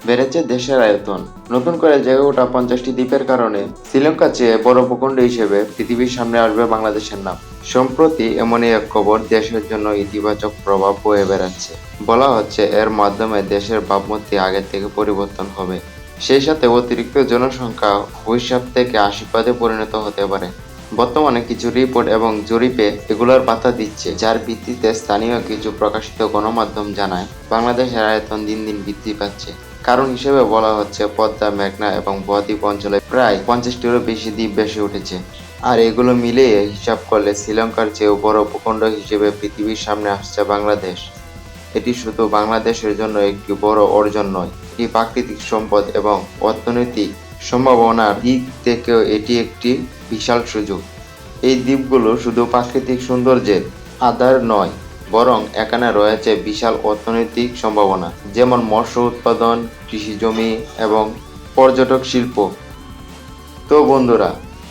বেড়েছে দেশের আয়তন। নতুন করে জেগে ওঠা 50টি দ্বীপের কারণে শ্রীলঙ্কার চেয়ে বড় ভূখণ্ড হিসেবে পৃথিবীর সামনে আসবে বাংলাদেশের নাম। সম্প্রতি এমনই এক খবর দেশের জন্য ইতিবাচক প্রভাব বয়ে বেড়াচ্ছে। বলা হচ্ছে এর মাধ্যমে দেশের ভাবমূর্তি আগের থেকে পরিবর্তন হবে। সেই সাথে অতিরিক্ত জনসংখ্যা অভিশাপ থেকে আশীর্বাদে পরিণত হতে পারে। বর্তমানে কিছু রিপোর্ট এবং জরিপে এগুলোর বার্তা দিচ্ছে, যার ভিত্তিতে স্থানীয় কিছু প্রকাশিত গণমাধ্যম জানায় বাংলাদেশের আয়তন দিন দিন বৃদ্ধি পাচ্ছে। কারণ হিসেবে বলা হচ্ছে পদ্মা, মেঘনা এবং বদ্বীপ অঞ্চলে প্রায় 50টিরও বেশি দ্বীপ ভেসে উঠেছে। আর এগুলো মিলিয়ে হিসাব করলে শ্রীলঙ্কার চেয়েও বড় ভূখণ্ড হিসেবে পৃথিবীর সামনে আসছে বাংলাদেশ। এটি শুধু বাংলাদেশের জন্য একটি বড় অর্জন নয়, এটি প্রাকৃতিক সম্পদ এবং অর্থনৈতিক সম্ভাবনার দিক থেকেও এটি একটি বিশাল সুযোগ। এই দ্বীপগুলো শুধু প্রাকৃতিক সৌন্দর্যের আধার নয়, বরং এখানে রয়েছে বিশাল অর্থনৈতিক সম্ভাবনা, যেমন মৎস্য উৎপাদন, কৃষি জমি এবং পর্যটক শিল্প। তো বন্ধুরা,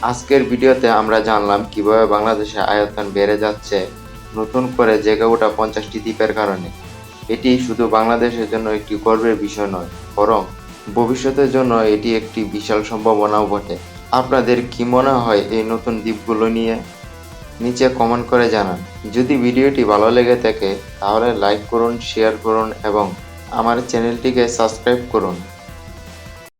আজকের ভিডিওতে আমরা জানলাম কিভাবে বাংলাদেশের আয়তন বেড়ে যাচ্ছে নতুন করে জেগে ওঠা 50টি দ্বীপের কারণে। এটি শুধু বাংলাদেশের জন্য একটি গর্বের বিষয় নয়, বরং ভবিষ্যতের জন্য এটি একটি বিশাল সম্ভাবনাও বটে। আপনাদের কি মনে হয় এই নতুন দ্বীপগুলো নিয়ে? নিচে কমেন্ট করে জানান। যদি ভিডিওটি ভালো লেগে থাকে তাহলে লাইক করুন, শেয়ার করুন এবং আমার চ্যানেলটিকে সাবস্ক্রাইব করুন।